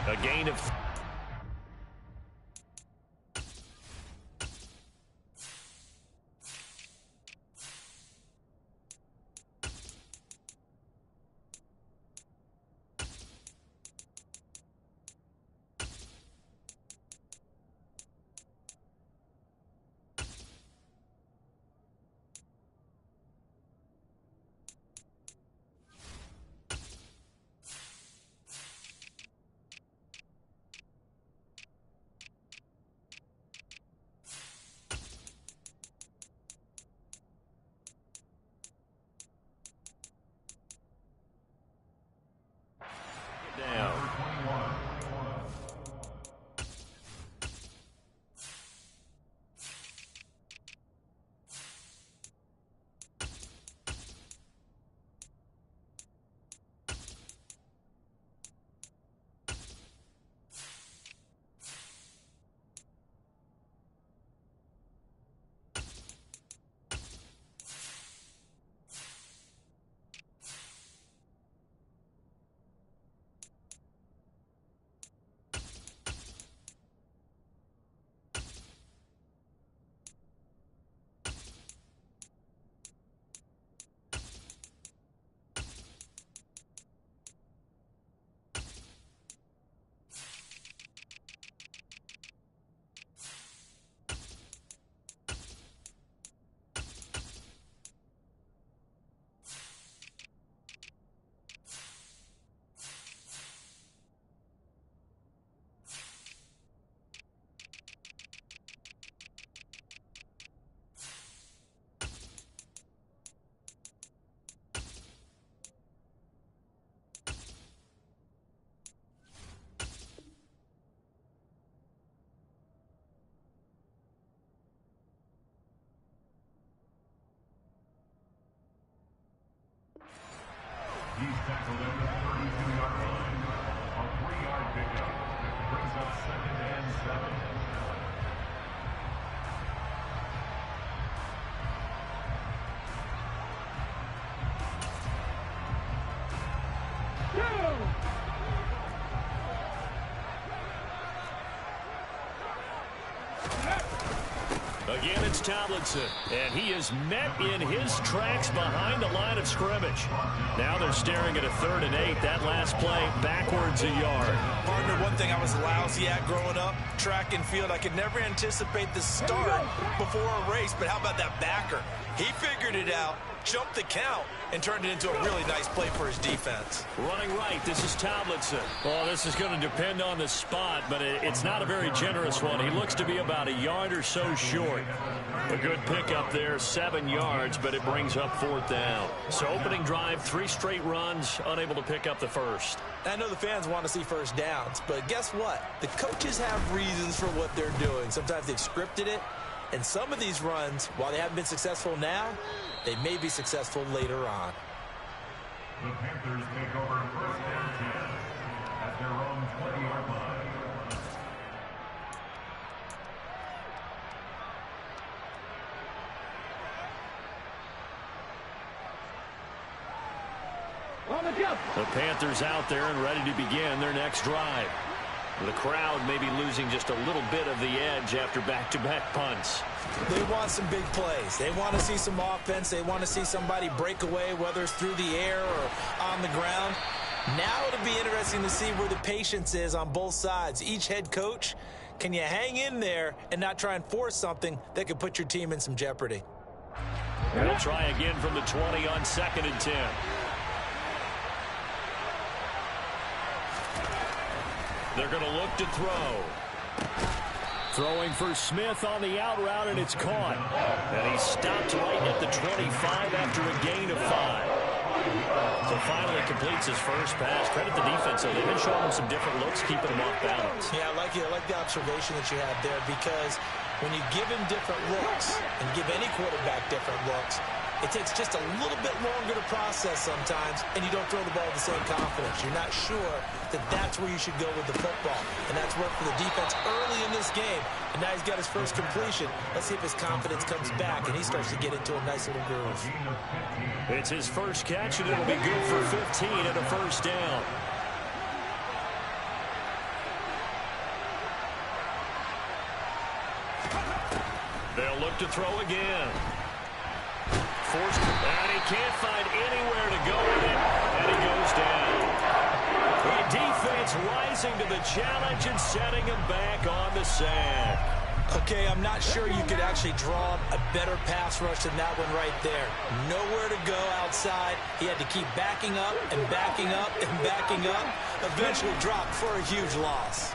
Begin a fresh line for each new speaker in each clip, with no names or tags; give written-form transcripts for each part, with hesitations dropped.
A gain of down.
He's tackled at the 32-yard line. A 3-yard pickup brings up 2nd and 7.
Again, it's Tomlinson, and he is met in his tracks behind the line of scrimmage. Now they're staring at a 3rd and 8. That last play backwards a yard.
Partner, one thing I was lousy at growing up, track and field, I could never anticipate the start before a race, but how about that backer? He figured it out, jumped the count, and turned it into a really nice play for his defense.
Running right, this is Tomlinson. Well, this is going to depend on the spot, but it's not a very generous one. He looks to be about a yard or so short. A good pickup there, 7 yards, but it brings up 4th down. So opening drive, 3 straight runs, unable to pick up the first.
I know the fans want to see first downs, but guess what? The coaches have reasons for what they're doing. Sometimes they've scripted it, and some of these runs, while they haven't been successful now, they may be successful later on.
The Panthers take over 1st and 10 at their own 20-yard line.
The Panthers out there and ready to begin their next drive. The crowd may be losing just a little bit of the edge after back-to-back punts.
They want some big plays. They want to see some offense. They want to see somebody break away, whether it's through the air or on the ground. Now it'll be interesting to see where the patience is on both sides. Each head coach, can you hang in there and not try and force something that could put your team in some jeopardy?
They'll try again from the 20 on 2nd and 10. They're going to look to throw. Throwing for Smith on the out route, and it's caught. And he stopped right at the 25 after a gain of 5. So finally completes his first pass. Credit the defense. So they've been showing him some different looks, keeping him off balance.
Yeah, I like the observation that you had there, because when you give him different looks and give any quarterback different looks, it takes just a little bit longer to process sometimes, and you don't throw the ball with the same confidence. You're not sure that that's where you should go with the football, and that's worked for the defense early in this game, and now he's got his first completion. Let's see if his confidence comes back, and he starts to get into a nice little groove.
It's his first catch, and it'll be good for 15 and a first down. They'll look to throw again. Forced, and he can't find anywhere to go with it, and he goes down. The defense rising to the challenge and setting him back on the sack.
Okay, I'm not sure you could actually draw a better pass rush than that one right there. Nowhere to go outside. He had to keep backing up and backing up and backing up. Eventually dropped for a huge loss.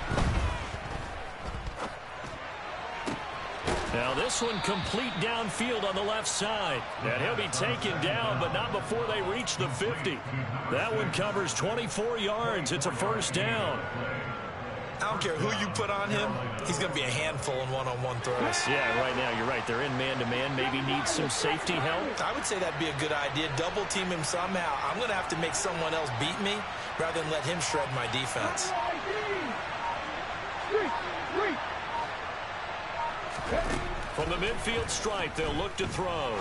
Now this one complete downfield on the left side. And he'll be taken down, but not before they reach the 50. That one covers 24 yards. It's a first down.
I don't care who you put on him. He's going to be a handful in one-on-one throws.
Yeah, right now you're right. They're in man-to-man. Maybe need some safety help.
I would say that'd be a good idea. Double team him somehow. I'm going to have to make someone else beat me rather than let him shred my defense.
From the midfield stripe, they'll look to throw.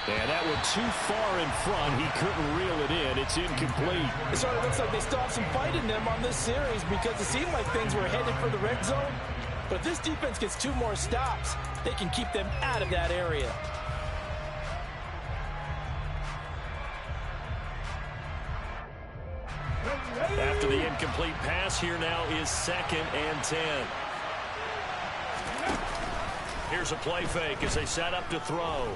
And that one too far in front. He couldn't reel it in. It's incomplete.
It sort of looks like they still have some fight in them on this series because it seemed like things were headed for the red zone. But if this defense gets 2 more stops, they can keep them out of that area.
After the incomplete pass, here now is 2nd and 10. Here's a play fake as they set up to throw.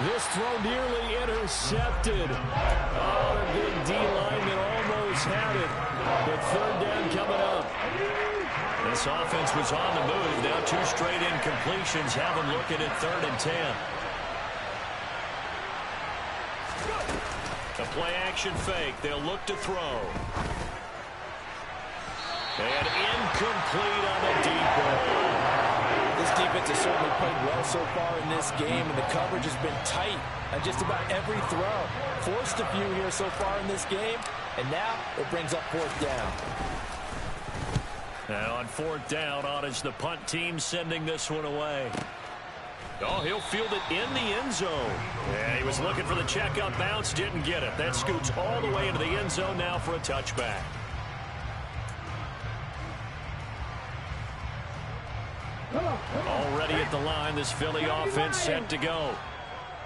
This throw nearly intercepted. Oh, a big D lineman almost had it. But 3rd down coming up. This offense was on the move. Now 2 straight incompletions have them looking at 3rd and 10. A play action fake. They'll look to throw. And incomplete on the deep ball.
This defense has certainly played well so far in this game, and the coverage has been tight on just about every throw. Forced a few here so far in this game, and now it brings up 4th down.
Now on 4th down, on is the punt team sending this one away. Oh, he'll field it in the end zone. Yeah, he was looking for the check-up bounce, didn't get it. That scoots all the way into the end zone now for a touchback. Already at the line, this Philly offense set to go.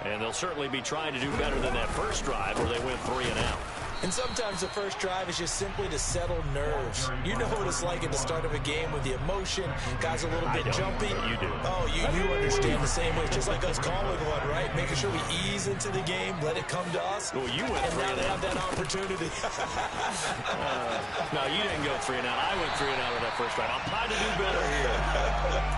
And they'll certainly be trying to do better than that first drive where they went 3 and out.
And sometimes the first drive is just simply to settle nerves. You know what it's like at the start of a game with the emotion. Guys a little bit jumpy.
You do.
Oh, you understand the same way. It's just like us calling one, right? Making sure we ease into the game, let it come to us.
Well, you went
and
3
now
and
they
out.
have that opportunity.
No, you didn't go 3 and out. I went 3 and out on that first drive. I'll try to do better here.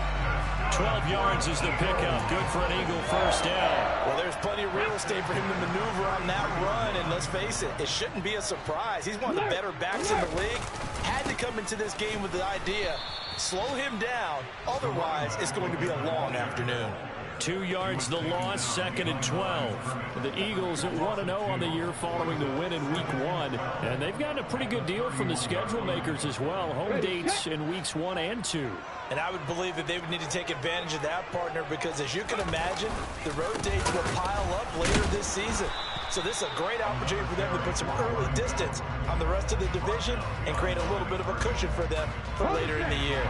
12 yards is the pickup. Good for an Eagle first down.
Well, there's plenty of real estate for him to maneuver on that run, and let's face it, it shouldn't be a surprise. He's one of the better backs in the league. Had to come into this game with the idea, slow him down, otherwise it's going to be a long afternoon.
2 yards the loss, 2nd and 12. The Eagles at 1-0 on the year following the win in Week 1. And they've gotten a pretty good deal from the schedule makers as well. Home dates in Weeks 1 and 2.
And I would believe that they would need to take advantage of that, partner, because as you can imagine, the road dates will pile up later this season. So this is a great opportunity for them to put some early distance on the rest of the division and create a little bit of a cushion for them for later in the year.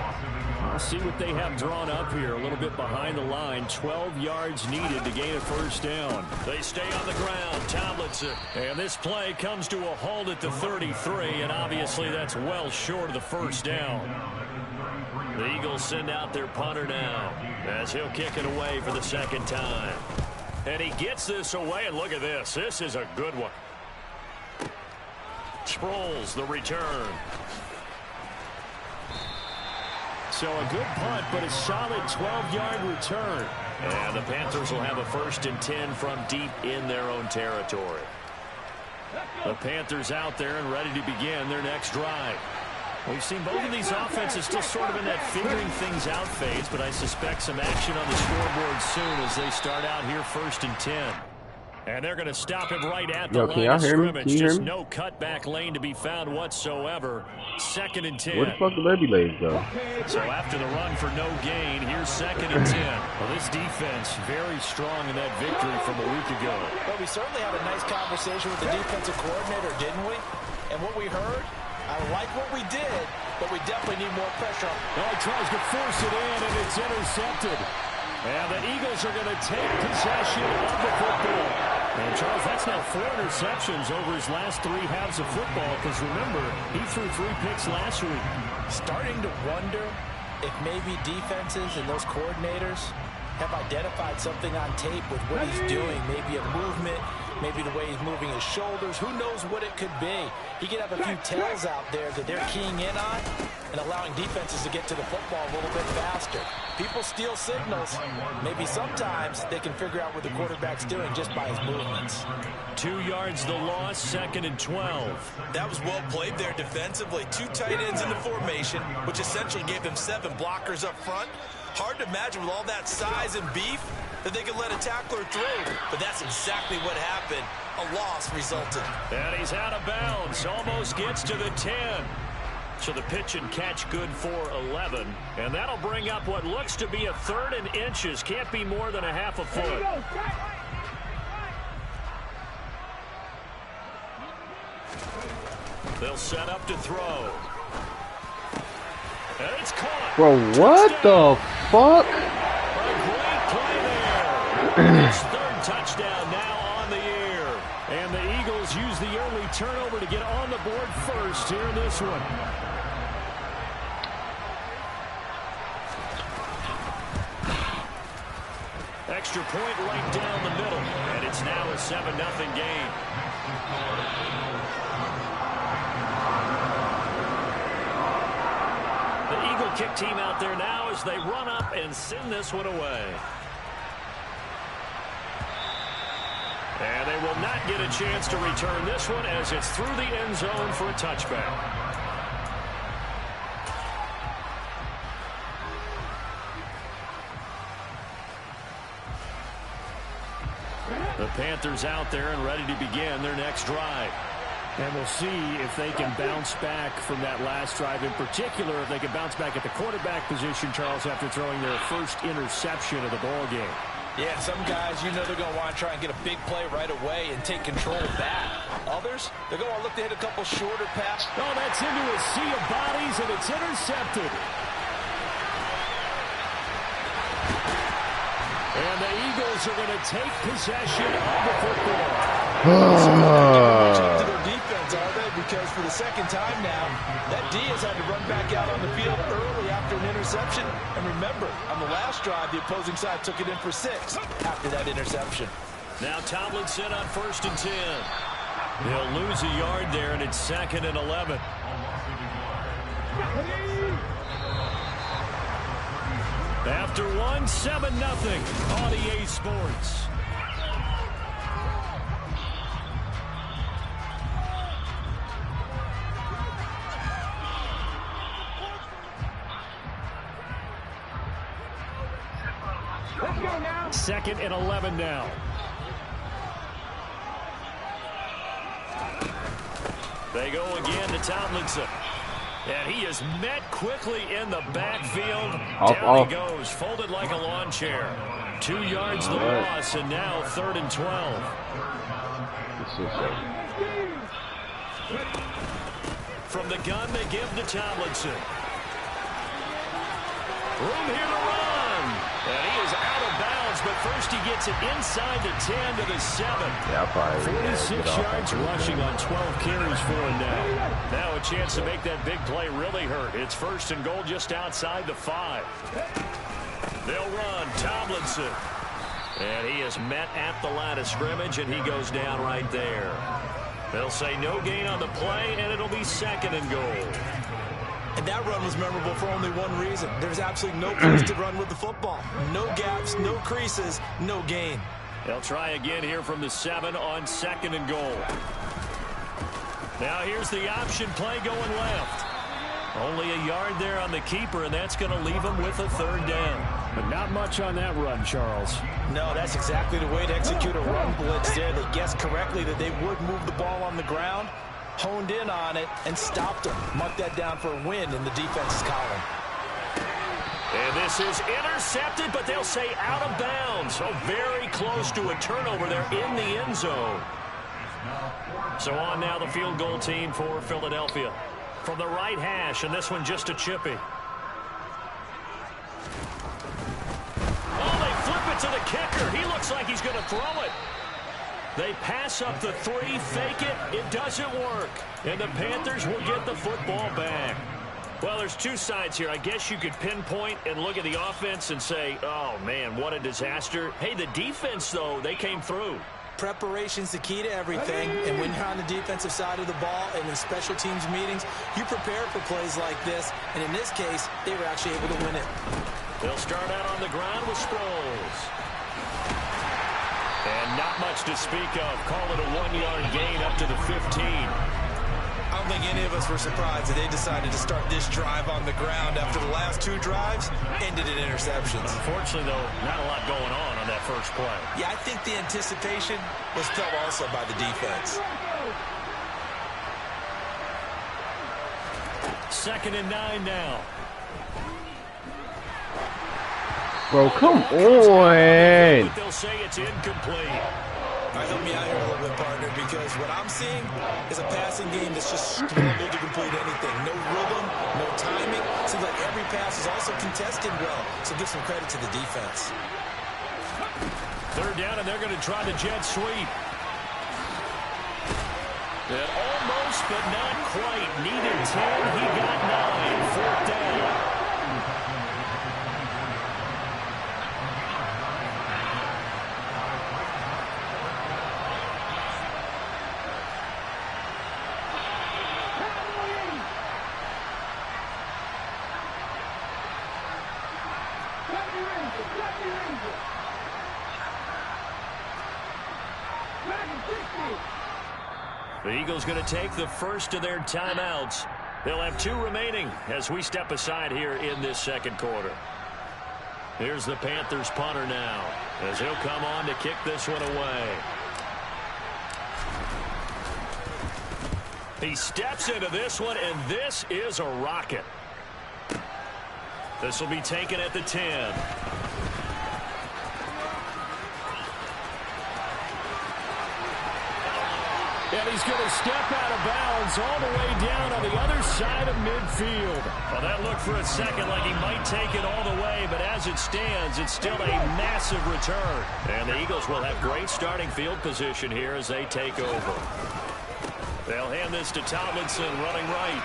We'll see what they have drawn up here. A little bit behind the line. 12 yards needed to gain a first down. They stay on the ground. Tomlinson. And this play comes to a halt at the 33, and obviously that's well short of the first down. The Eagles send out their punter now as he'll kick it away for the 2nd time. And he gets this away, and look at this. This is a good one. Sproles, the return. So a good punt, but a solid 12-yard return. And the Panthers will have a 1st and 10 from deep in their own territory. The Panthers out there and ready to begin their next drive. We've seen both of these offenses still sort of in that figuring things out phase, but I suspect some action on the scoreboard soon as they start out here 1st and 10. And they're going to stop him right at the line of scrimmage. Just no cutback lane to be found whatsoever. 2nd and 10.
Where the fuck the baby legs go?
So after the run for no gain, here's 2nd and 10. Well, this defense very strong in that victory from a week ago.
Well, we certainly had a nice conversation with the defensive coordinator, didn't we? And what we heard, I like what we did,
but we definitely need more pressure.
Oh, he tries to force it in, and it's intercepted. And the Eagles are going to take possession of the football. And, Charles, that's now 4 interceptions over his last 3 halves of football, because, remember, he threw 3 picks last week.
Starting to wonder if maybe defenses and those coordinators have identified something on tape with what he's doing, maybe a movement, maybe the way he's moving his shoulders. Who knows what it could be? He could have a few tells out there that they're keying in on and allowing defenses to get to the football a little bit faster. People steal signals. Maybe sometimes they can figure out what the quarterback's doing just by his movements.
2 yards the loss, 2nd and 12.
That was well played there defensively. 2 tight ends in the formation, which essentially gave them 7 blockers up front. Hard to imagine with all that size and beef that they could let a tackler through. But that's exactly what happened. A loss resulted.
And he's out of bounds. Almost gets to the 10. So the pitch and catch good for 11. And that'll bring up what looks to be a 3rd and inches. Can't be more than a half a foot. They'll set up to throw. And it's caught.
Bro, what the fuck?
A great play there. His 3rd touchdown now on the year. And the Eagles use the early turnover to get on the board first here in this one. Extra point right down the middle. And it's now a 7-0 game. The Eagle kick team out there now as they run up and send this one away. And they will not get a chance to return this one as it's through the end zone for a touchback. The Panthers out there and ready to begin their next drive. And we'll see if they can bounce back from that last drive. In particular, if they can bounce back at the quarterback position, Charles, after throwing their first interception of the ball game.
Yeah, some guys, you know they're going to want to try and get a big play right away and take control back. Others, they're going to look to hit a couple shorter passes.
Oh, that's into a sea of bodies, and it's intercepted. And the Eagles are going to take possession of the football.
To their defense, are they? Because for the 2nd time now, that D has had to run back out on the field early after an interception. And remember, on the last drive, the opposing side took it in for 6 after that interception.
Now Tomlinson on 1st and 10. They'll lose a yard there, and it's 2nd and 11. After 7-0 on EA Sports.
Let's go now.
2nd and 11 now. They go again to Tomlinson. And he is met quickly in the backfield. Down he goes, folded like a lawn chair. 2 yards the loss, and now 3rd and 12. From the gun, they give to Tomlinson. Room here to run. And he is out of bounds, but first he gets it inside the 10 to the 7.
Yeah, probably.
46 yards rushing on 12 carries for him now. Now a chance to make that big play really hurt. It's 1st and goal just outside the 5. They'll run. Tomlinson. And he is met at the line of scrimmage, and he goes down right there. They'll say no gain on the play, and it'll be 2nd and goal.
And that run was memorable for only one reason. There's absolutely no place to run with the football. No gaps, no creases, no gain.
They'll try again here from the 7 on 2nd and goal. Now here's the option play going left. Only a yard there on the keeper, and that's going to leave him with a 3rd down. But not much on that run, Charles.
No, that's exactly the way to execute a run blitz there. They guessed correctly that they would move the ball on the ground, honed in on it, and stopped them. Mark that down for a win in the defense's column.
And this is intercepted, but they'll say out of bounds. So very close to a turnover there in the end zone. So on now the field goal team for Philadelphia. From the right hash, and this one just a chippy. Oh, they flip it to the kicker. He looks like he's going to throw it. They pass up the 3, fake it. It doesn't work. And the Panthers will get the football back. Well, there's two sides here. I guess you could pinpoint and look at the offense and say, oh, man, what a disaster. Hey, the defense, though, they came through.
Preparation's the key to everything, and when you're on the defensive side of the ball and in special teams meetings, you prepare for plays like this, and in this case, they were actually able to win it.
They'll start out on the ground with Sproles. And not much to speak of. Call it a 1-yard gain up to the 15.
I don't think any of us were surprised that they decided to start this drive on the ground after the last 2 drives ended in interceptions.
Unfortunately, though, not a lot going on that first play.
Yeah, I think the anticipation was felt also by the defense.
2nd and 9 now.
Bro, come on.
But they'll say it's incomplete.
All right, help me out here a little bit, partner, because what I'm seeing is a passing game that's just struggled to complete anything. No rhythm, no timing. Seems like every pass is also contested well, so give some credit to the defense.
3rd down, and they're going to try the jet sweep. And almost, but not quite. Needed 10, he got 9. 4th down. The Eagles going to take the first of their timeouts. They'll have 2 remaining as we step aside here in this 2nd quarter. Here's the Panthers punter now as he'll come on to kick this one away. He steps into this one, and this is a rocket. This will be taken at the 10. And he's going to step out of bounds all the way down on the other side of midfield. Well, that looked for a second like he might take it all the way, but as it stands, it's still a massive return. And the Eagles will have great starting field position here as they take over. They'll hand this to Tomlinson running right.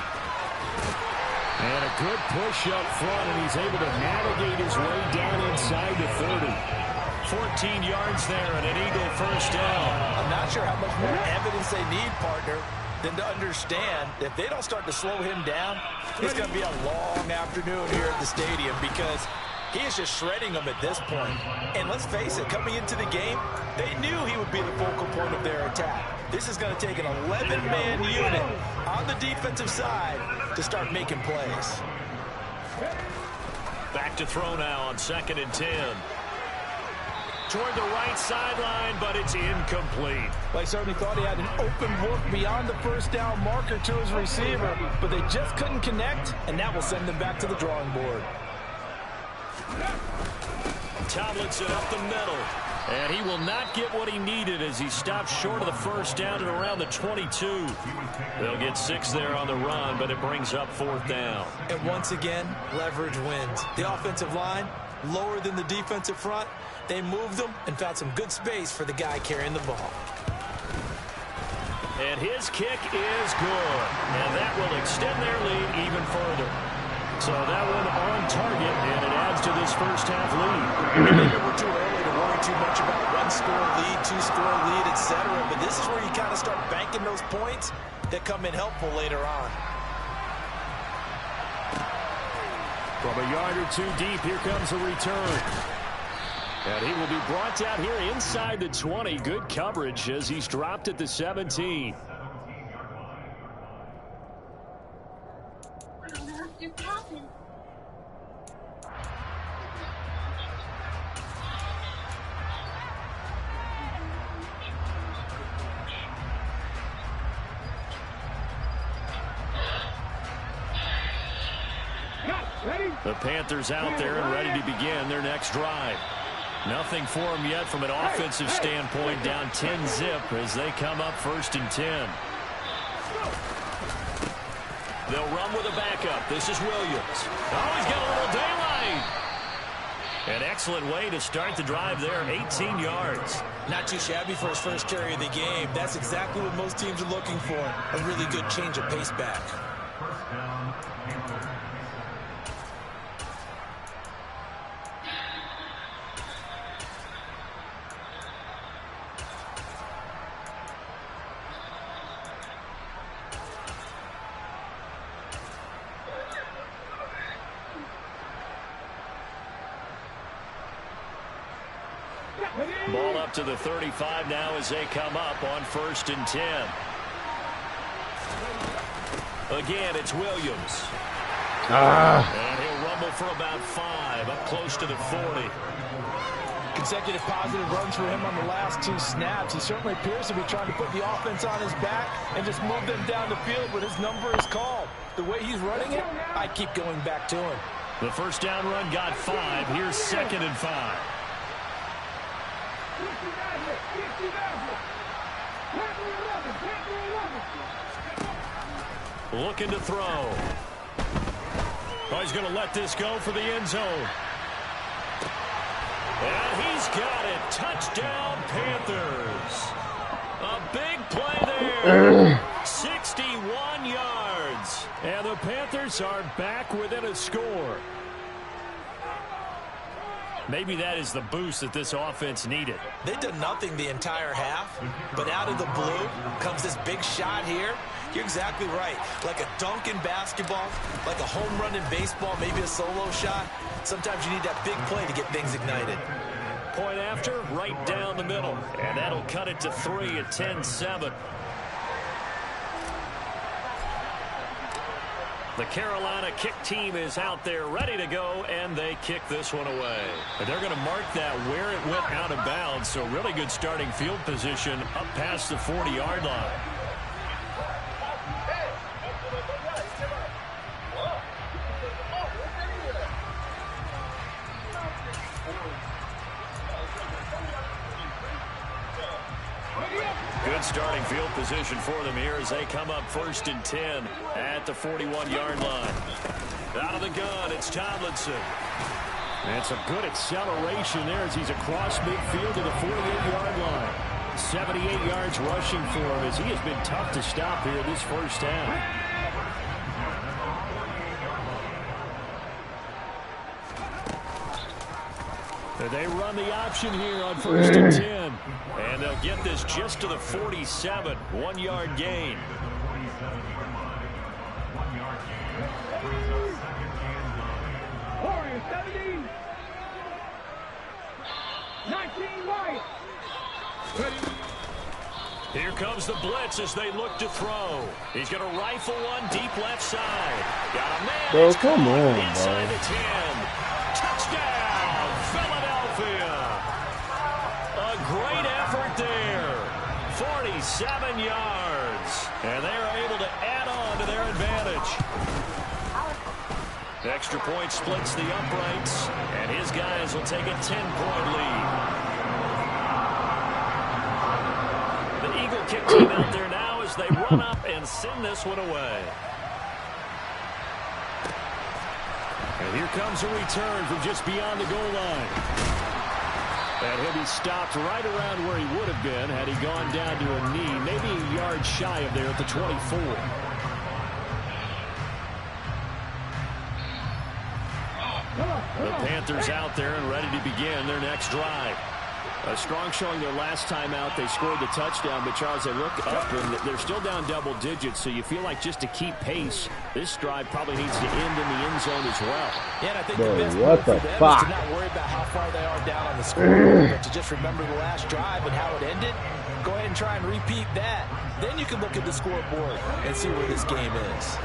And a good push up front, and he's able to navigate his way down inside the 30. 14 yards there and an Eagle first down.
I'm not sure how much more evidence they need, partner, than to understand that if they don't start to slow him down, it's going to be a long afternoon here at the stadium because he is just shredding them at this point. And let's face it, coming into the game, they knew he would be the focal point of their attack. This is going to take an 11-man unit on the defensive side to start making plays.
Back to throw now on 2nd and 10. Toward the right sideline, but it's incomplete.
Well, he certainly thought he had an open look beyond the first down marker to his receiver, but they just couldn't connect, and that will send them back to the drawing board.
Tomlinson up the middle. And he will not get what he needed as he stopped short of the first down at around the 22. They'll get 6 there on the run, but it brings up 4th down.
And once again, leverage wins. The offensive line, lower than the defensive front. They moved them and found some good space for the guy carrying the ball.
And his kick is good. And that will extend their lead even further. So that one on target, and it adds to this first half lead.
Maybe we're too early to worry too much about 1-score lead, 2-score lead, etc. But this is where you kind of start banking those points that come in helpful later on.
From a yard or 2 deep, here comes a return. And he will be brought down here inside the 20. Good coverage as he's dropped at the 17. The Panthers out there and ready to begin their next drive. Nothing for them yet from an offensive standpoint, down 10-zip as they come up 1st and 10. They'll run with a backup. This is Williams. Oh, he's got a little daylight. An excellent way to start the drive there, 18 yards.
Not too shabby for his first carry of the game. That's exactly what most teams are looking for. A really good change of pace back.
First down, Panthers.
Ball up to the 35 now as they come up on 1st and 10. Again, it's Williams. And he'll rumble for about 5, up close to the 40.
Consecutive positive runs for him on the last 2 snaps. He certainly appears to be trying to put the offense on his back and just move them down the field, but his number is called. The way he's running it, I keep going back to him.
The first down run got 5. Here's 2nd and 5. Looking to throw. Oh, he's going to let this go for the end zone. And he's got it. Touchdown, Panthers. A big play there. 61 yards. And the Panthers are back within a score. Maybe that is the boost that this offense needed.
They've done nothing the entire half, but out of the blue comes this big shot here. You're exactly right. Like a dunk in basketball, like a home run in baseball, maybe a solo shot. Sometimes you need that big play to get things ignited.
Point after, right down the middle. And that'll cut it to 3 at 10-7. The Carolina kick team is out there ready to go, and they kick this one away. And they're going to mark that where it went out of bounds, so really good starting field position up past the 40-yard line. Good starting field position for them here as they come up 1st and 10 at the 41-yard line. Out of the gun, it's Tomlinson. And some good acceleration there as he's across midfield to the 48-yard line. 78 yards rushing for him as he has been tough to stop here this first half. They run the option here on 1st and 10. And they'll get this just to the 47. 1-yard gain.
Warriors 17. 19 White.
Here comes the blitz as they look to throw. He's going to rifle one deep left side. Got a man.
Bro, come on,
inside
bro.
the 10. Touchdown, Philadelphia. A great effort there. 47 yards. And they are able to add on to their advantage. Extra point splits the uprights. And his guys will take a 10-point lead. The Eagle kick team out there now as they run up and send this one away. And here comes a return from just beyond the goal line. And he'll be stopped right around where he would have been had he gone down to a knee, maybe a yard shy of there at the 24. The Panthers out there and ready to begin their next drive. A strong showing their last time out. They scored the touchdown, but Charles, they look up and they're still down double digits, so you feel like just to keep pace, this drive probably needs to end in the end zone as well.
Yeah, and I think
Bro,
the best
what
move for
the
them
fuck?
is to not worry about how far they are down on the scoreboard, but to just remember the last drive and how it ended. Go ahead and try and repeat that. Then you can look at the scoreboard and see where this game is.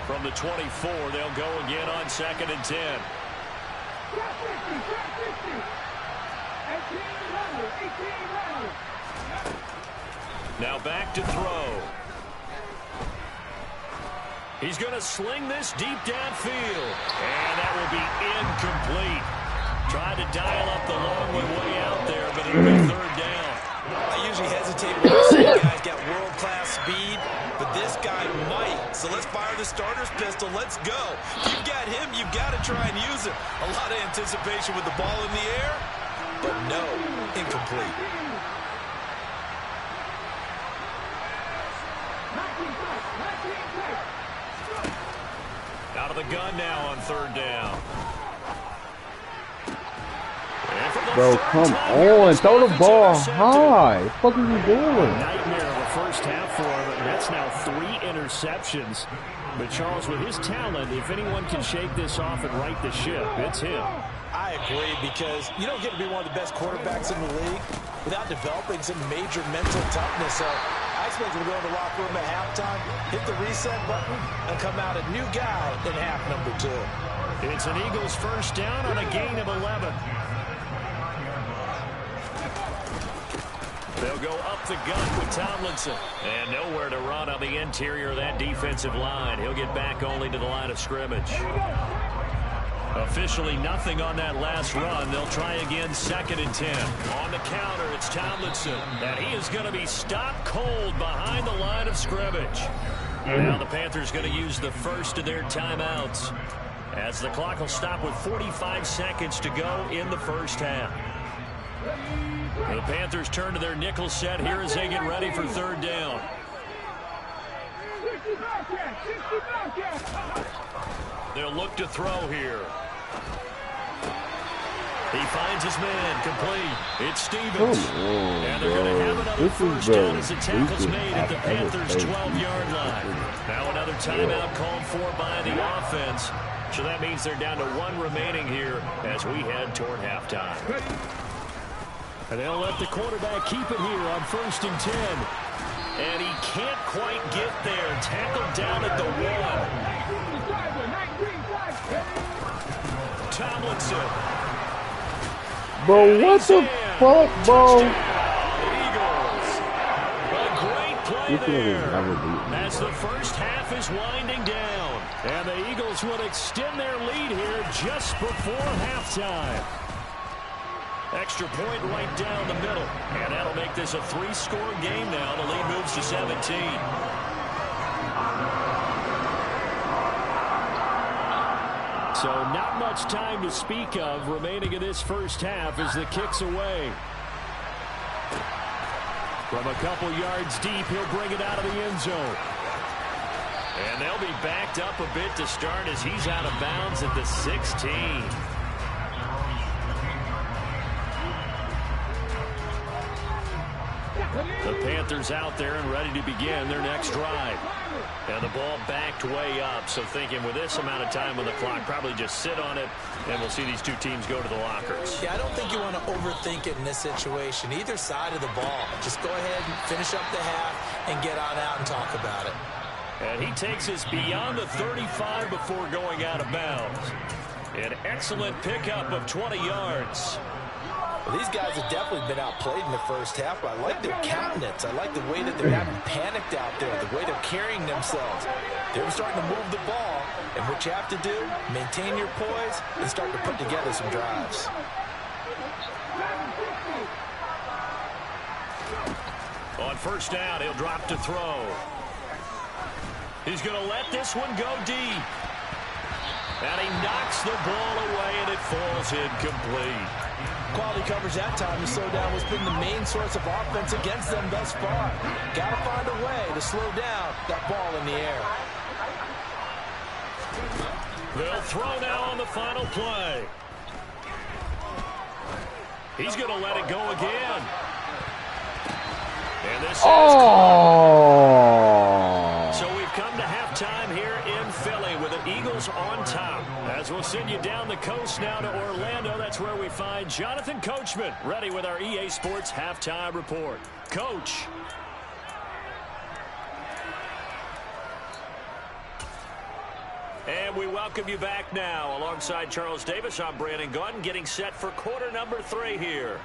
From the 24, they'll go again on 2nd and 10. Now back to throw. He's going to sling this deep downfield. And that will be incomplete. Tried to dial up the long way out there, but it'll be 3rd down.
I usually hesitate when I see guys get world-class world-class speed, but this guy might. So let's fire the starter's pistol. Let's go. If you've got him, you've got to try and use him. A lot of anticipation with the ball in the air, but no, incomplete.
Out of the gun now on third down.
Bro, come on. Throw the ball high. What the fuck are you doing?
Nightmare of a first half for him, and that's now 3 interceptions. But Charles, with his talent, if anyone can shake this off and right the ship, it's him.
I agree, because you don't get to be one of the best quarterbacks in the league without developing some major mental toughness. So I expect him to go in the locker room at halftime, hit the reset button, and come out a new guy in half number 2.
It's an Eagles first down on a gain of 11. They'll go up the gut with Tomlinson. And nowhere to run on the interior of that defensive line. He'll get back only to the line of scrimmage. Officially nothing on that last run. They'll try again, 2nd and 10. On the counter, it's Tomlinson. And he is going to be stopped cold behind the line of scrimmage. Now the Panthers going to use the first of their timeouts, as the clock will stop with 45 seconds to go in the first half. The Panthers turn to their nickel set here as they get ready for third down. They'll look to throw here. He finds his man, complete. It's Stevens. And they're going to have another first down as the tackle's made at the Panthers' 12-yard line. Now another timeout called for by the offense. So that means they're down to 1 remaining here as we head toward halftime. And they'll let the quarterback keep it here on 1st and 10. And he can't quite get there. Tackled down at the 1. Tomlinson.
Bro, what the fuck, bro?
Eagles. A great play there. As the first half is winding down. And the Eagles will extend their lead here just before halftime. Extra point right down the middle. And that'll make this a 3-score game now. The lead moves to 17. So not much time to speak of remaining in this first half as the kick's away. From a couple yards deep, he'll bring it out of the end zone. And they'll be backed up a bit to start as he's out of bounds at the 16. The Panthers out there and ready to begin their next drive. And the ball backed way up, so thinking with this amount of time on the clock, probably just sit on it, and we'll see these two teams go to the lockers.
Yeah, I don't think you want to overthink it in this situation. Either side of the ball. Just go ahead and finish up the half and get on out and talk about it.
And he takes us beyond the 35 before going out of bounds. An excellent pickup of 20 yards.
Well, these guys have definitely been outplayed in the first half, but I like their countenance. I like the way that they're having panicked out there, the way they're carrying themselves. They're starting to move the ball, and what you have to do, maintain your poise and start to put together some drives.
On first down, he'll drop to throw. He's going to let this one go deep. And he knocks the ball away, and it falls incomplete.
Quality coverage that time to slow down what's been the main source of offense against them thus far. Got to find a way to slow down that ball in the air.
They'll throw now on the final play. He's going to let it go again. And this is So we've come to halftime here in Philly with the Eagles on top. As we'll send you down the coast now to Orlando, that's where we find Jonathan Coachman ready with our EA Sports halftime report. Coach. And we welcome you back now. Alongside Charles Davis, I'm Brandon Gautin, getting set for quarter number 3 here.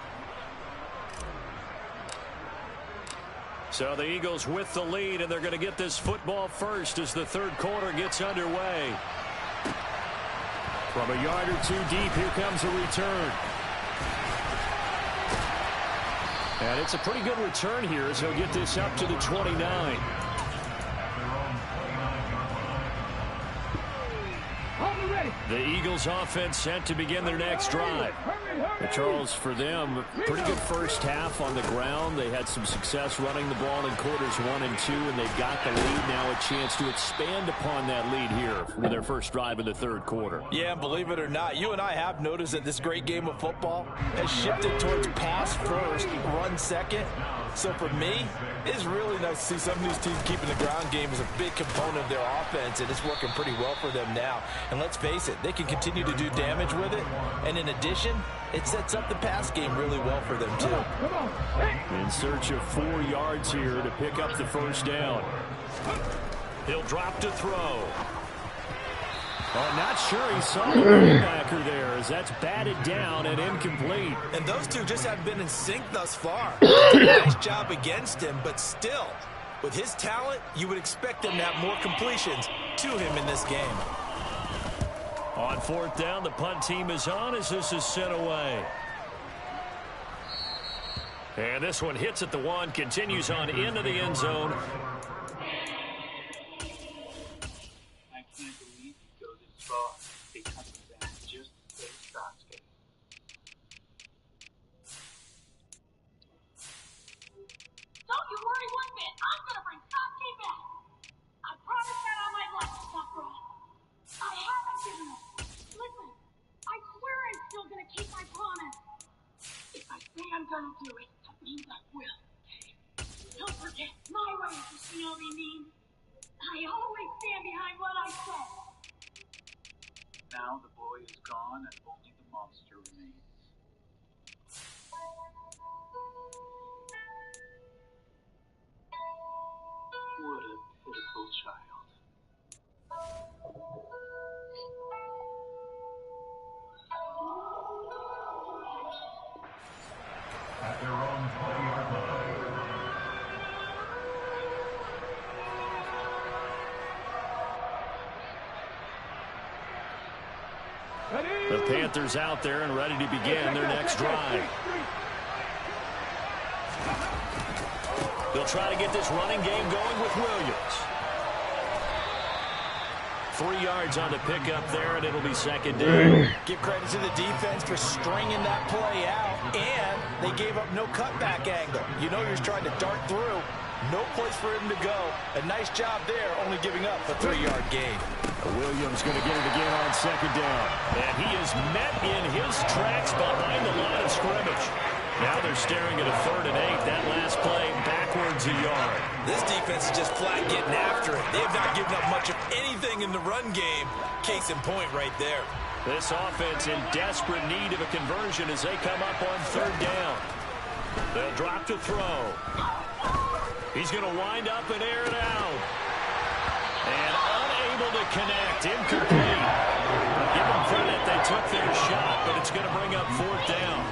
So the Eagles with the lead, and they're going to get this football first as the third quarter gets underway. From a yard or two deep, here comes a return. And it's a pretty good return here as he'll get this up to the 29. The Eagles offense set to begin their next drive. But Charles, for them, pretty good first half on the ground. They had some success running the ball in quarters 1 and 2, and they've got the lead now, a chance to expand upon that lead here with their first drive in the third quarter.
Yeah, believe it or not, you and I have noticed that this great game of football has shifted towards pass first, run second. So for me, it's really nice to see some of these teams keeping the ground game as a big component of their offense, and it's working pretty well for them now. And let's face it, they can continue to do damage with it. And in addition, it sets up the pass game really well for them, too.
In search of 4 yards here to pick up the first down. He'll drop to throw. Oh, not sure he saw the linebacker there as that's batted down and incomplete.
And those two just haven't been in sync thus far. Nice job against him, but still, with his talent, you would expect him to have more completions to him in this game.
On 4th down, the punt team is on as this is sent away. And this one hits at the 1, continues on into the end zone.
I'm gonna do it. That means I will. Don't forget, my way is the only mean. I always stand behind what I said.
Now the boy is gone and only the monster remains. What a pitiful child.
At their own 20-yard line.
The Panthers out there and ready to begin their next drive. They'll try to get this running game going with Williams. 3 yards on the pickup there, and it'll be second down.
Give credit to the defense for stringing that play out, and they gave up no cutback angle. You know you're trying to dart through. No place for him to go. A nice job there, only giving up a 3-yard gain.
Williams going to get it again on second down. And he is met in his tracks behind the line of scrimmage. Now they're staring at a 3rd and 8. That last play backwards a yard.
This defense is just flat getting after it. They have not given up much of anything in the run game. Case in point right there.
This offense in desperate need of a conversion as they come up on 3rd down. They'll drop to throw. He's going to wind up and air it out. And unable to connect. Incomplete. Give them credit. They took their shot, but it's going to bring up 4th down.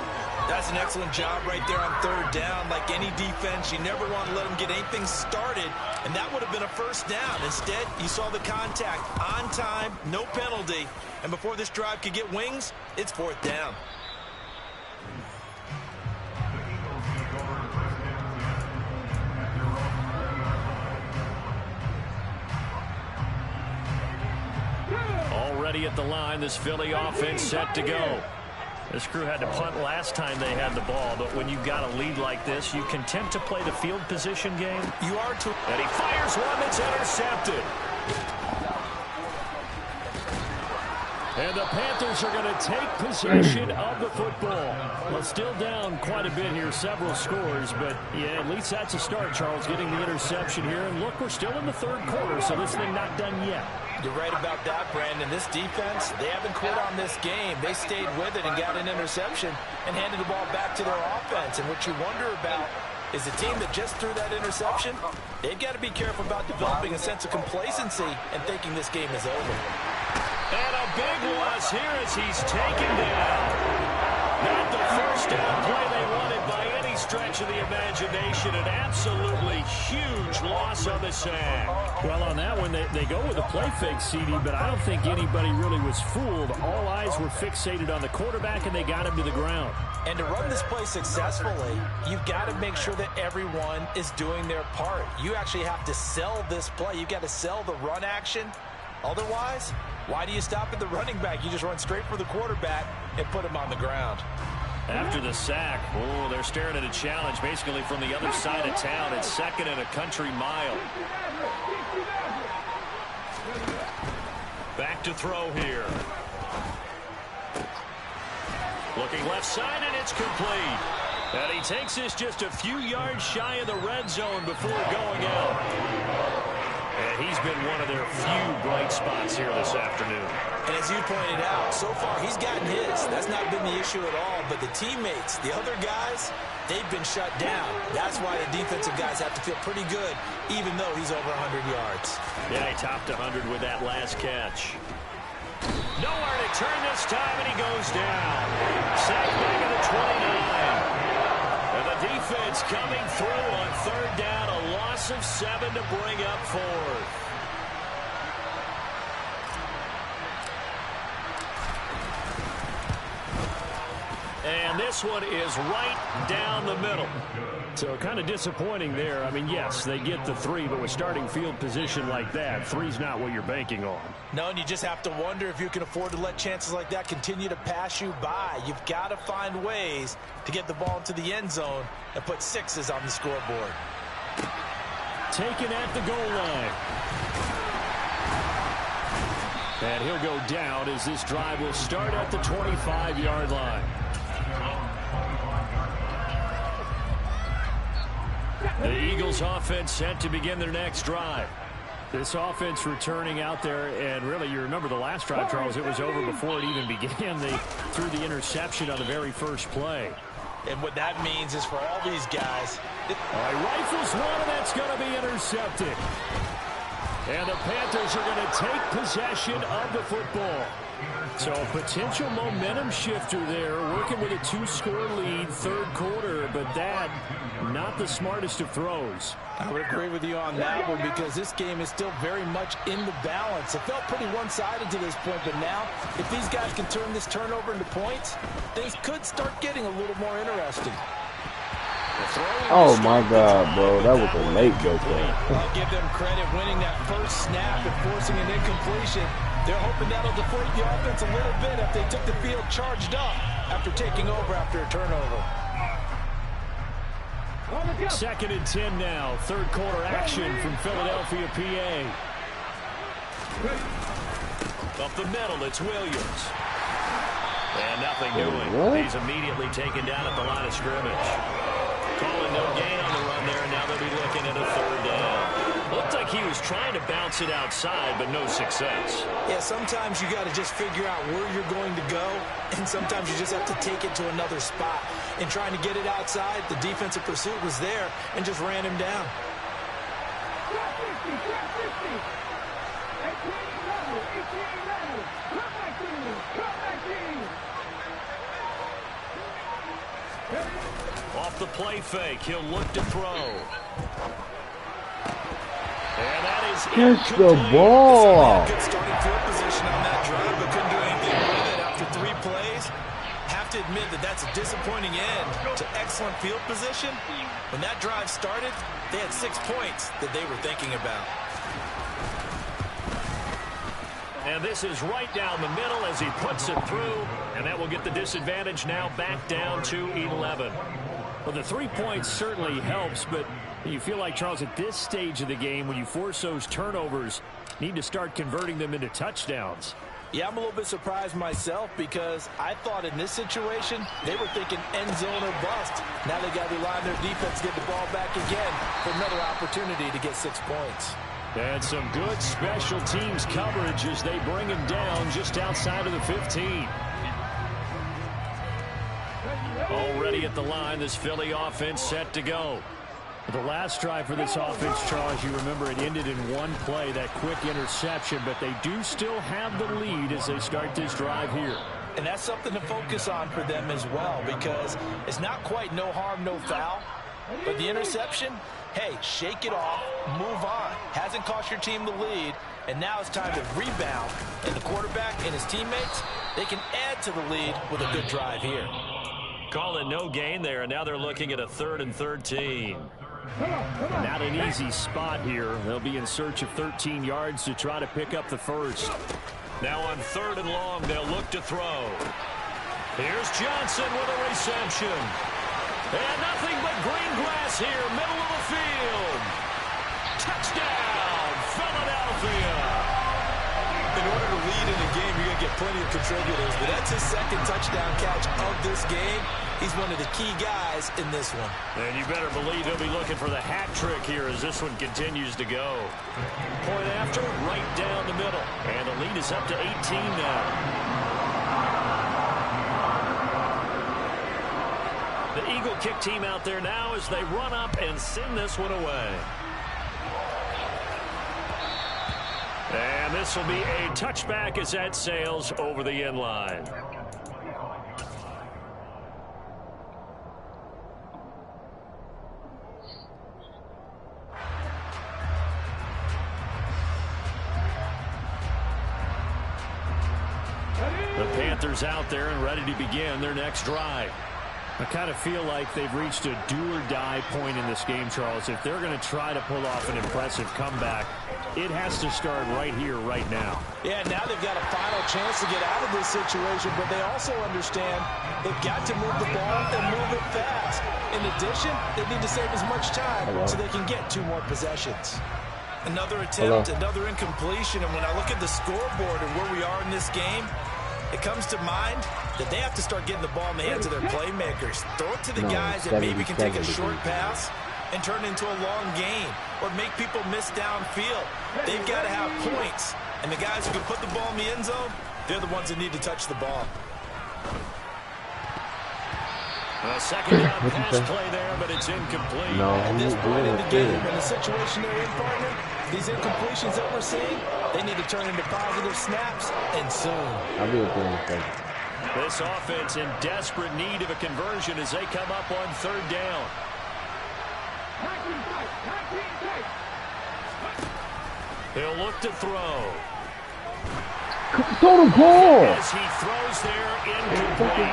That's an excellent job right there on 3rd down. Like any defense, you never want to let them get anything started, and that would have been a first down. Instead, you saw the contact on time, no penalty, and before this drive could get wings, it's 4th down.
Already at the line, this Philly offense set to go. This crew had to punt last time they had the ball, but when you've got a lead like this, you content to play the field position game?
You are too.
And he fires one that's intercepted. And the Panthers are going to take possession of the football. Well, still down quite a bit here, several scores, but yeah, at least that's a start, Charles, getting the interception here. And look, we're still in the 3rd quarter, so this thing not done yet.
You're right about that, Brandon. This defense, they haven't quit on this game. They stayed with it and got an interception and handed the ball back to their offense. And what you wonder about is the team that just threw that interception, they've got to be careful about developing a sense of complacency and thinking this game is over.
And a big loss here as he's taken down. Not the first down play they wanted by any stretch of the imagination. An absolutely huge loss on the sack.
Well, on that one, they go with a play fake, CD, but I don't think anybody really was fooled. All eyes were fixated on the quarterback, and they got him to the ground.
And to run this play successfully, you've got to make sure that everyone is doing their part. You actually have to sell this play. You've got to sell the run action. Otherwise, why do you stop at the running back? You just run straight for the quarterback and put him on the ground.
After the sack, oh, they're staring at a challenge basically from the other side of town. It's 2nd and a country mile. Back to throw here. Looking left side, and it's complete. And he takes this just a few yards shy of the red zone before going out. And he's been one of their few bright spots here this afternoon.
And as you pointed out, so far he's gotten his. That's not been the issue at all. But the teammates, the other guys, they've been shut down. That's why the defensive guys have to feel pretty good, even though he's over 100 yards.
Yeah, he topped 100 with that last catch. Nowhere to turn this time, and he goes down. Sacked back at the 29. And the defense coming through on 3rd down. A loss of 7 to bring up 4th. And this one is right down the middle.
So kind of disappointing there. I mean, yes, they get the 3, but with starting field position like that, 3's not what you're banking on.
No, and you just have to wonder if you can afford to let chances like that continue to pass you by. You've got to find ways to get the ball into the end zone and put 6s on the scoreboard.
Taken at the goal line. And he'll go down as this drive will start at the 25-yard line. The Eagles offense set to begin their next drive. This offense returning out there, and really, you remember the last drive, Charles, it was over before it even began. They threw the interception on the very first play.
And what that means is for all these guys.
All right, rifles one, and that's going to be intercepted. And the Panthers are going to take possession of the football. So a potential momentum shifter there, working with a 2-score lead, 3rd quarter, but that, not the smartest of throws.
I would agree with you on that one because this game is still very much in the balance. It felt pretty one-sided to this point, but now, if these guys can turn this turnover into points, things could start getting a little more interesting.
Oh my God, bro, that was a late go play.
I'll give them credit winning that first snap and forcing an incompletion. They're hoping that'll deflate the offense a little bit if they took the field charged up after taking over after a turnover.
2nd and 10 now. 3rd quarter action from Philadelphia, PA.
Up the middle, it's Williams. And nothing doing. He's immediately taken down at the line of scrimmage. Calling no gain on the run there, and now they'll be looking at a 3rd down. Looked like he was trying to bounce it outside, but no success.
Yeah, sometimes you got to just figure out where you're going to go, and sometimes you just have to take it to another spot. And trying to get it outside, the defensive pursuit was there and just ran him down.
Off the play fake, he'll look to throw. And that is
catch the ball.
Good starting field position on that drive, but couldn't do anything with it after 3 plays. Have to admit that that's a disappointing end to excellent field position. When that drive started, they had 6 points that they were thinking about.
And this is right down the middle as he puts it through, and that will get the disadvantage now back down to 11.
Well, the 3 points certainly helps, but you feel like, Charles, at this stage of the game, when you force those turnovers, need to start converting them into touchdowns.
Yeah, I'm a little bit surprised myself because I thought in this situation they were thinking end zone or bust. Now they got to rely on their defense to get the ball back again for another opportunity to get 6 points.
And some good special teams coverage as they bring him down just outside of the 15.
Already at the line, this Philly offense set to go.
The last drive for this offense, Charles, you remember it ended in 1 play, that quick interception, but they do still have the lead as they start this drive here.
And that's something to focus on for them as well, because it's not quite no harm, no foul. But the interception, hey, shake it off, move on. Hasn't cost your team the lead, and now it's time to rebound. And the quarterback and his teammates, they can add to the lead with a good drive here.
Call it no gain there, and now they're looking at a 3rd and 13.
Not an easy spot here. They'll be in search of 13 yards to try to pick up the first.
Now on 3rd and long, they'll look to throw. Here's Johnson with a reception. And nothing but green grass here, middle of the field. Touchdown, Philadelphia.
In order to lead in a game, you're going to get plenty of contributors, but that's his 2nd touchdown catch of this game. He's one of the key guys in this one.
And you better believe he'll be looking for the hat trick here as this one continues to go. Point after, right down the middle. And the lead is up to 18 now. The Eagle kick team out there now as they run up and send this one away. And this will be a touchback as that sails over the end line. The Panthers out there and ready to begin their next drive.
I kind of feel like they've reached a do-or-die point in this game, Charles. If they're going to try to pull off an impressive comeback, it has to start right here, right now.
Yeah, now they've got a final chance to get out of this situation, but they also understand they've got to move the ball and move it fast. In addition, they need to save as much time so they can get 2 more possessions. Another attempt, another incompletion, and when I look at the scoreboard and where we are in this game, it comes to mind that they have to start getting the ball in the hands of their playmakers. Throw it to the guys that maybe can take a short pass and turn it into a long gain or make people miss downfield. They've got to have points. And the guys who can put the ball in the end zone, they're the ones that need to touch the ball.
A second down pass play there, but it's incomplete.
No,
At this point in the game, in the situation they're in, partner, these incompletions that we're seeing, they need to turn into positive snaps, and soon.
I'll be a second.
This offense in desperate need of a conversion as they come up on 3rd down. He'll look to throw.
Throw the ball!
As he throws there, incomplete.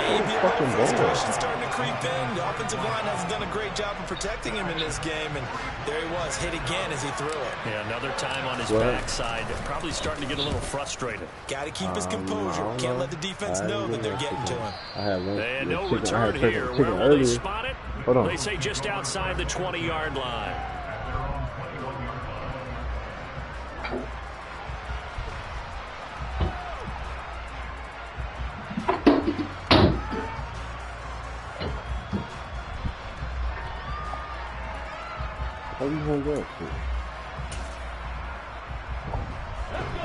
Maybe a little frustration starting to creep in. The offensive line hasn't done a great job of protecting him in this game, and there he was, hit again as he threw it.
Yeah, another time on his backside. Probably starting to get a little frustrated.
Got to keep his composure. Can't let the defense know that they're getting to him.
And no return here. Where will they spot it? They say just outside the 20-yard line.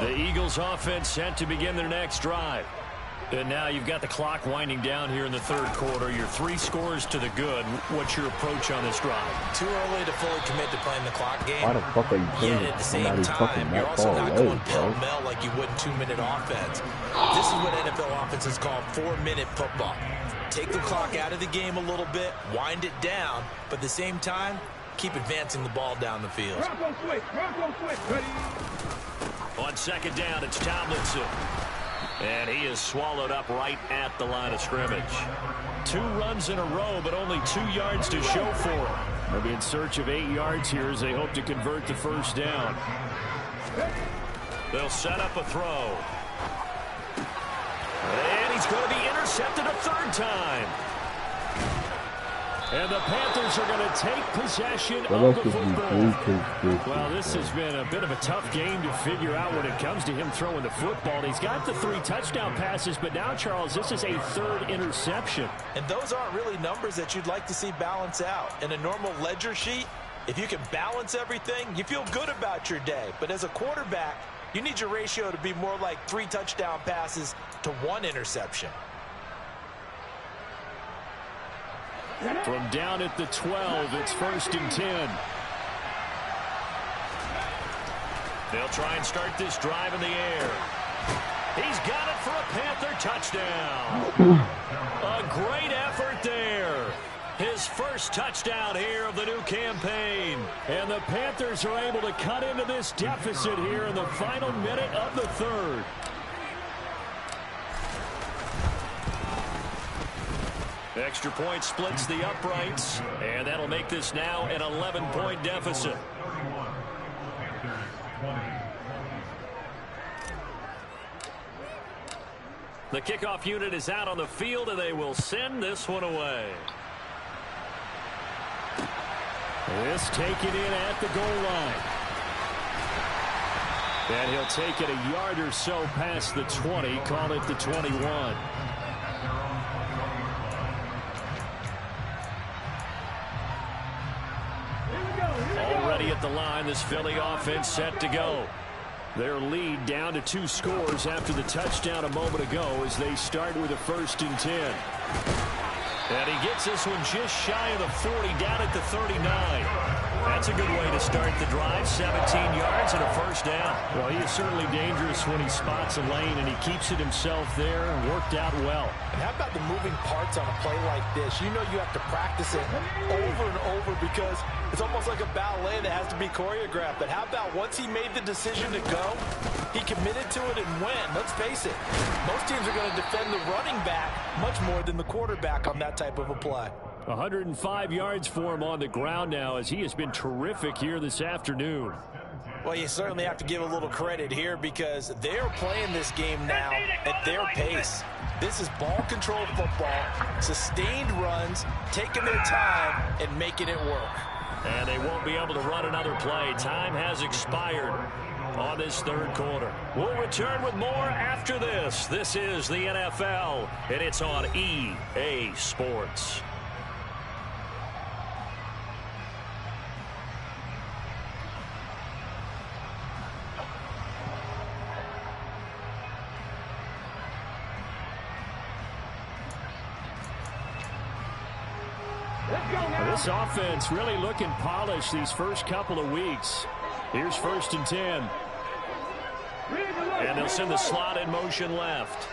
The Eagles offense set to begin their next drive. And now you've got the clock winding down here in the 3rd quarter. Your 3 scores to the good. What's your approach on this drive?
Too early to fully commit to playing the clock game.
Why the fuck are you
Yet at the same time, you're also not going pell-mell like you would 2-minute offense. This is what NFL offenses call 4-minute football. Take the clock out of the game a little bit, wind it down, but at the same time, keep advancing the ball down the field.
On 2nd down, it's Tomlinson. And he is swallowed up right at the line of scrimmage. 2 runs in a row, but only 2 yards to show for him.
They'll be in search of 8 yards here as they hope to convert the 1st down.
They'll set up a throw. And he's going to be intercepted a 3rd time. And the Panthers are going to take possession of the football.
Well, this has been a bit of a tough game to figure out when it comes to him throwing the football. He's got the 3 touchdown passes, but now, Charles, this is a 3rd interception.
And those aren't really numbers that you'd like to see balance out. In a normal ledger sheet, if you can balance everything, you feel good about your day. But as a quarterback, you need your ratio to be more like 3 touchdown passes to 1 interception.
From down at the 12, it's 1st and 10.
They'll try and start this drive in the air. He's got it for a Panther touchdown. A great effort there. His first touchdown here of the new campaign.
And the Panthers are able to cut into this deficit here in the final minute of the third.
Extra point splits the uprights, and that'll make this now an 11-point deficit. The kickoff unit is out on the field, and they will send this one away.
This taken in at the goal line. And he'll take it a yard or so past the 20, call it the 21.
Already at the line, this Philly offense set to go.
Their lead down to 2 scores after the touchdown a moment ago as they start with a 1st and 10.
And he gets this one just shy of the 40, down at the 39. That's a good way to start the drive. 17 yards and a 1st down.
Well, he is certainly dangerous when he spots a lane, and he keeps it himself there and worked out well.
And how about the moving parts on a play like this? You know you have to practice it over and over because it's almost like a ballet that has to be choreographed. But how about once he made the decision to go, he committed to it and went. Let's face it, most teams are going to defend the running back much more than the quarterback on that type of a play.
105 yards for him on the ground now as he has been terrific here this afternoon.
Well, you certainly have to give a little credit here because they're playing this game now at their pace. This is ball control football, sustained runs, taking their time and making it work.
And they won't be able to run another play. Time has expired on this 3rd quarter. We'll return with more after this. This is the NFL, and it's on EA Sports.
This offense really looking polished these first couple of weeks. Here's 1st and 10.
And they'll send the slot in motion left.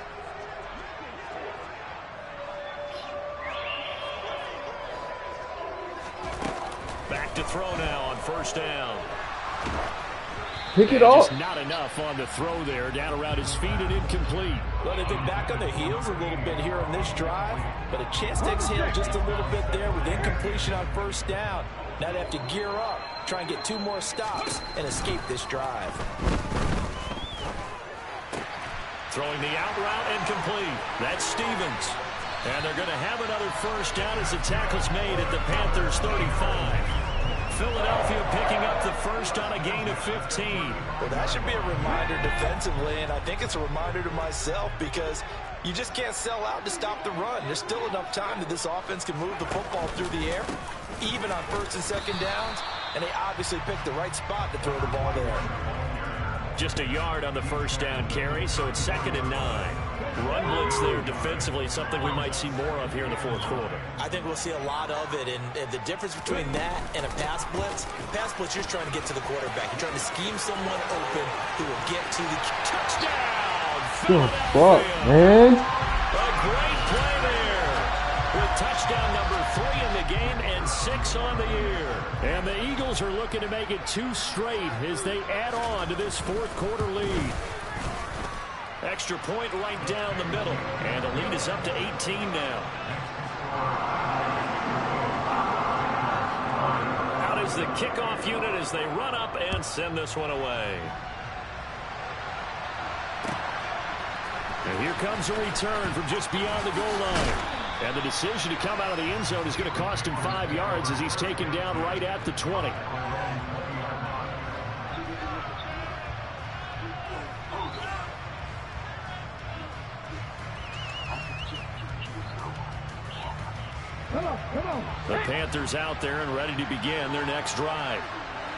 Back to throw now on 1st down.
Pick it up.
Just not enough on the throw there. Down around his feet and incomplete.
Well, they've been back on their heels a little bit here on this drive, but a chance to exhale just a little bit there with incompletion on 1st down. Now they have to gear up, try and get 2 more stops, and escape this drive.
Throwing the out route incomplete. That's Stevens. And they're going to have another 1st down as the tackle's made at the Panthers' 35. Philadelphia picking up the 1st on a gain of 15.
Well, that should be a reminder defensively, and I think it's a reminder to myself because you just can't sell out to stop the run. There's still enough time that this offense can move the football through the air, even on 1st and 2nd downs, and they obviously picked the right spot to throw the ball there.
Just a yard on the 1st down carry, so it's 2nd and 9. Run blitz there defensively, something we might see more of here in the 4th quarter.
I think we'll see a lot of it, and the difference between that and a pass blitz, you're just trying to get to the quarterback. You're trying to scheme someone open who will get to the touchdown.
Good fuck, man.
A great play there with touchdown number 3 in the game and 6 on the year.
And the Eagles are looking to make it 2 straight as they add on to this 4th quarter lead.
Extra point right down the middle. And the lead is up to 18 now. Out is the kickoff unit as they run up and send this one away.
And here comes a return from just beyond the goal line. And the decision to come out of the end zone is going to cost him 5 yards as he's taken down right at the 20.
The Panthers out there and ready to begin their next drive.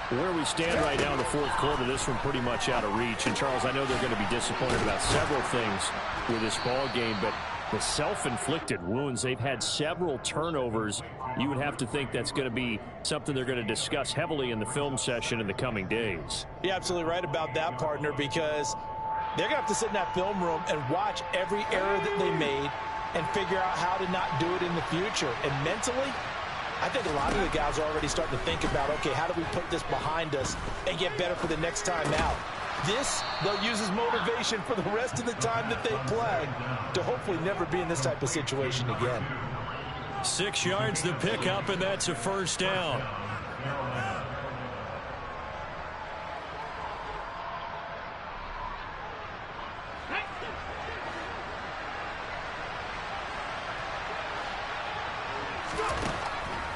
Where we stand right now in the 4th quarter, this one pretty much out of reach. And, Charles, I know they're going to be disappointed about several things with this ball game, but the self-inflicted wounds, they've had several turnovers. You would have to think that's going to be something they're going to discuss heavily in the film session in the coming days.
You're absolutely right about that, partner, because They're going to have to sit in that film room and watch every error that they made and figure out how to not do it in the future. And mentally, I think a lot of the guys are already starting to think about, okay, how do we put this behind us and get better for the next time out? This, they'll use as motivation for the rest of the time that they play to hopefully never be in this type of situation again.
6 yards to pick up, and that's a first down.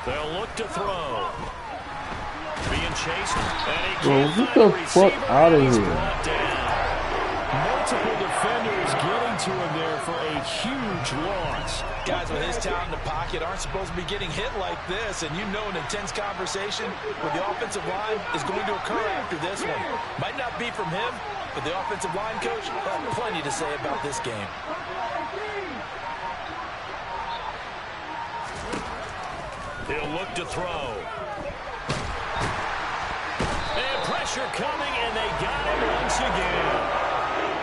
They'll look to throw. Being chased, and he can't
get the fuck out of here.
Multiple defenders getting to him there for a huge loss.
Guys with his talent in the pocket aren't supposed to be getting hit like this, and you know an intense conversation with the offensive line is going to occur after this one. Might not be from him, but the offensive line coach has plenty to say about this game.
He'll look to throw. And pressure coming, and they got him once again.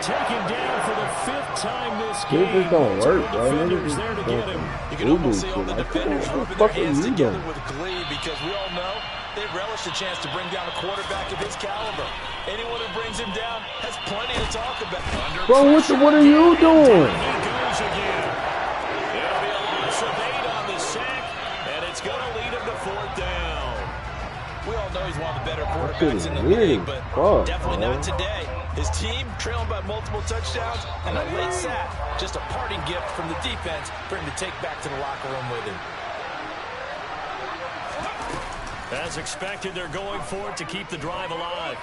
Taken down for the 5th time this game.
This don't work, bro.
Defenders there to get him.
You can almost see all the defenders rubbing their hands together with glee because we all know they relish the chance to bring down a quarterback of his caliber. Anyone who brings him down has plenty to talk about.
Bro, what are you doing?
He goes again. It'll be a loss of 8 on the sack, and it's going to lead him to 4th down.
We all know he's one of the better quarterbacks in the league, but definitely not today. His team trailing by multiple touchdowns, and a late sack, just a parting gift from the defense for him to take back to the locker room with him.
As expected, they're going for it to keep the drive alive.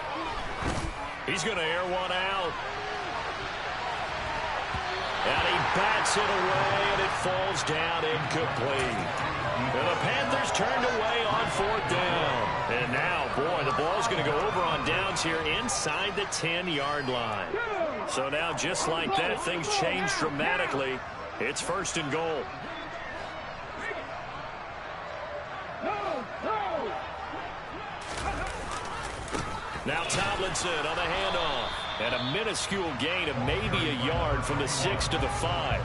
He's going to air one out. And he bats it away, and it falls down incomplete. And the Panthers turned away on 4th down. And now, boy, the ball's going to go over on downs here inside the 10-yard line. So now, just like that, things change dramatically. It's 1st and goal. Now Tomlinson on the handoff. And a minuscule gain of maybe a yard from the 6 to the 5.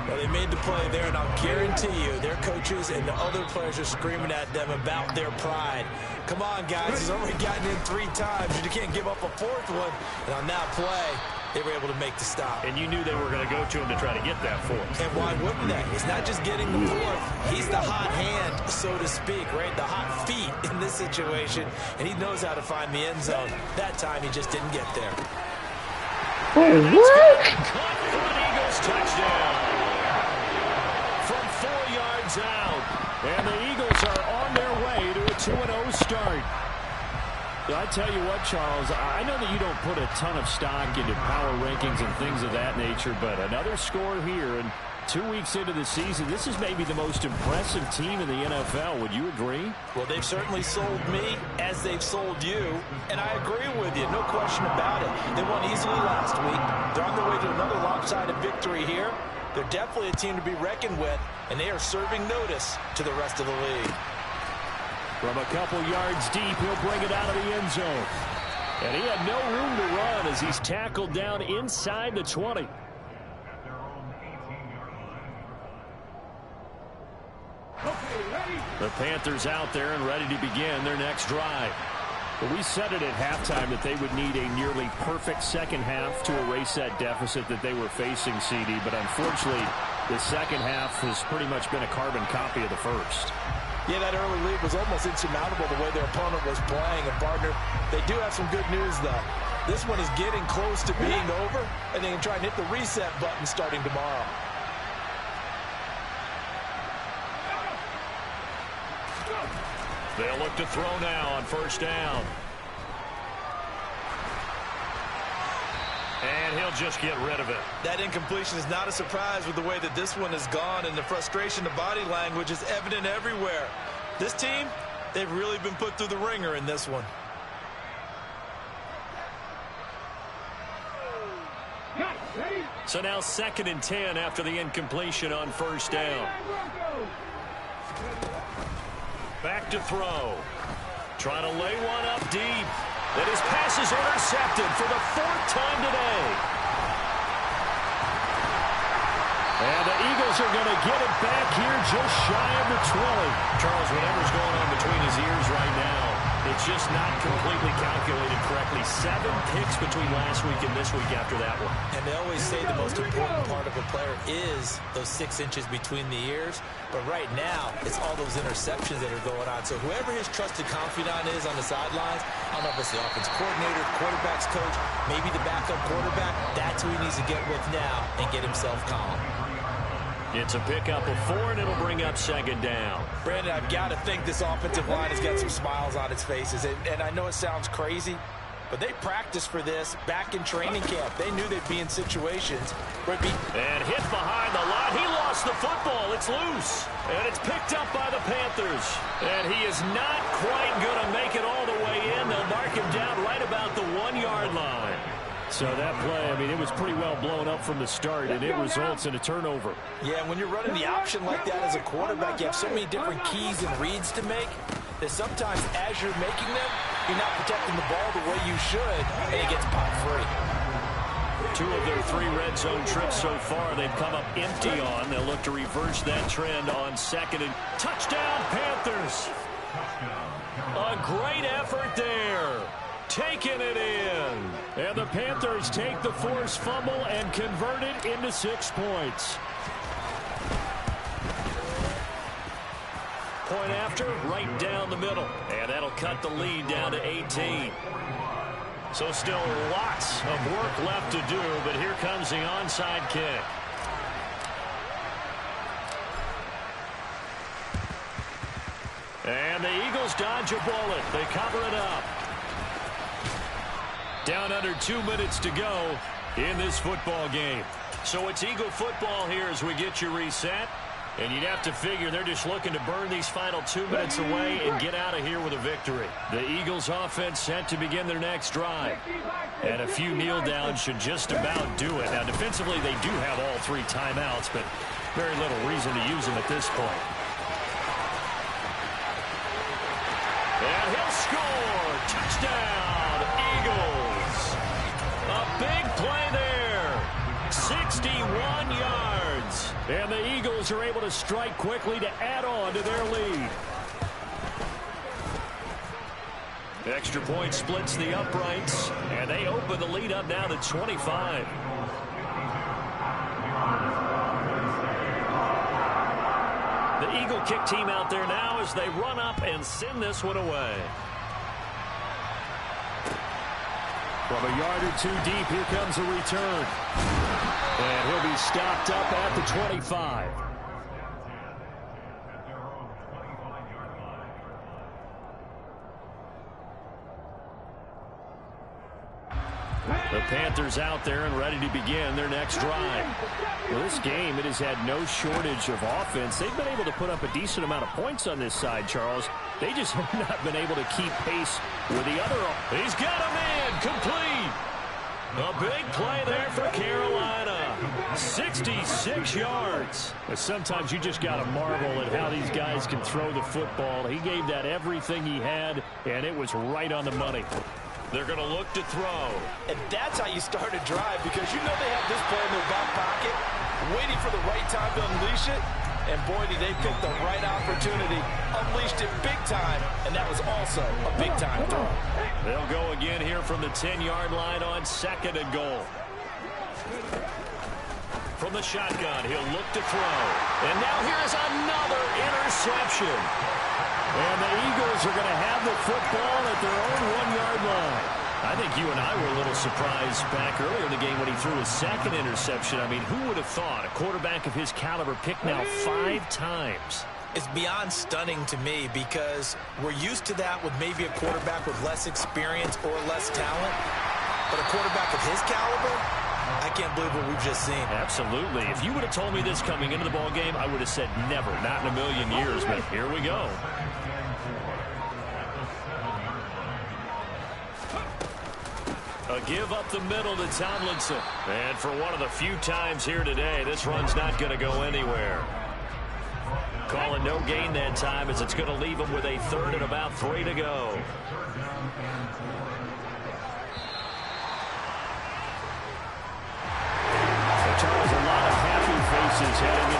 Well, they made the play there, and I'll guarantee you their coaches and the other players are screaming at them about their pride. Come on, guys. He's already gotten in 3 times. You can't give up a 4th one. And on that play, they were able to make the stop.
And you knew they were going to go to him to try to get that 4th.
And why wouldn't they? It's not just getting the 4th. He's the hot hand, so to speak, right? The hot feet in this situation. And he knows how to find the end zone. That time, he just didn't get there.
Oh, what?
Caught for an Eagles touchdown. From 4 yards out.
And the Eagles are on their way to a 2-0 start. I tell you what, Charles, I know that you don't put a ton of stock into power rankings and things of that nature, but another score here, and 2 weeks into the season, this is maybe the most impressive team in the NFL. Would you agree?
Well, they've certainly sold me as they've sold you, and I agree with you, no question about it. They won easily last week. They're on their way to another lopsided victory here. They're definitely a team to be reckoned with, and they are serving notice to the rest of the league.
From a couple yards deep, he'll bring it out of the end zone. And he had no room to run as he's tackled down inside the 20. The Panthers out there and ready to begin their next drive. But we said it at halftime that they would need a nearly perfect second half to erase that deficit that they were facing, CD. But unfortunately, the second half has pretty much been a carbon copy of the first.
Yeah, that early lead was almost insurmountable the way their opponent was playing. And, partner, they do have some good news, though. This one is getting close to being over, and they can try and hit the reset button starting tomorrow.
They'll look to throw now on 1st down. And he'll just get rid of it.
That incompletion is not a surprise with the way that this one has gone, and the frustration, the body language is evident everywhere. This team, they've really been put through the ringer in this one.
So now 2nd and 10 after the incompletion on 1st down. Back to throw. Trying to lay one up deep. And his pass is intercepted for the 4th time today.
Eagles are going to get it back here just shy of the 20.
Charles, whatever's going on between his ears right now, it's just not completely calculated correctly. 7 picks between last week and this week after that one.
And they always say the most important part of a player is those 6 inches between the ears. But right now, it's all those interceptions that are going on. So whoever his trusted confidant is on the sidelines, I don't know if it's the offense coordinator, the quarterback's coach, maybe the backup quarterback, that's who he needs to get with now and get himself calm.
It's a pickup of 4, and it'll bring up 2nd down.
Brandon, I've got to think this offensive line has got some smiles on its faces. And I know it sounds crazy, but they practiced for this back in training camp. They knew they'd be in situations where it'd be...
And hit behind the line. He lost the football. It's loose. And it's picked up by the Panthers. And he is not quite going to make it all the way in. They'll mark him down right about the 1-yard line.
So that play, I mean, it was pretty well blown up from the start, and it results in a turnover.
Yeah, when you're running the option like that as a quarterback, you have so many different keys and reads to make that sometimes as you're making them, you're not protecting the ball the way you should, and it gets popped free.
2 of their 3 red zone trips so far, they've come up empty on. They'll look to reverse that trend on 2nd and touchdown, Panthers. A great effort there. Taking it in. And the Panthers take the forced fumble and convert it into 6 points. Point after, right down the middle. And that'll cut the lead down to 18. So still lots of work left to do, but here comes the onside kick. And the Eagles dodge a bullet. They cover it up. Down under 2 minutes to go in this football game. So it's Eagle football here as we get you reset. And you'd have to figure they're just looking to burn these final 2 minutes away and get out of here with a victory. The Eagles offense set to begin their next drive. And a few kneel downs should just about do it. Now defensively they do have all 3 timeouts, but very little reason to use them at this point. And he'll score. Touchdown, Eagles. A big play there. 61 yards. And the Eagles are able to strike quickly to add on to their lead. The extra point splits the uprights, and they open the lead up now to 25. The Eagle kick team out there now as they run up and send this one away.
From a yard or 2 deep, here comes a return. And he'll be stopped up at the 25. The Panthers out there and ready to begin their next drive. Well, this game, it has had no shortage of offense. They've been able to put up a decent amount of points on this side, Charles. They just have not been able to keep pace with the other.
He's got him in, complete. A big play there for Carolina. 66 yards.
But sometimes you just got to marvel at how these guys can throw the football. He gave that everything he had, and it was right on the money.
They're going to look to throw.
And that's how you start a drive, because you know they have this play in their back pocket, waiting for the right time to unleash it. And boy, did they pick the right opportunity, unleashed it big time, and that was also a big-time throw.
They'll go again here from the 10-yard line on 2nd and goal. From the shotgun, he'll look to throw. And now here's another interception. And the Eagles are going to have the football at their own 1-yard line. I think you and I were a little surprised back earlier in the game when he threw his 2nd interception. I mean, who would have thought a quarterback of his caliber picked now 5 times?
It's beyond stunning to me, because we're used to that with maybe a quarterback with less experience or less talent. But a quarterback of his caliber, I can't believe what we've just seen.
Absolutely. If you would have told me this coming into the ball game, I would have said never, not in a million years. But here we go. A give up the middle to Tomlinson. And for one of the few times here today, this run's not going to go anywhere. Calling no gain that time, as it's going to leave him with a 3rd and about 3 to go.
So Charles, a lot of happy faces heading into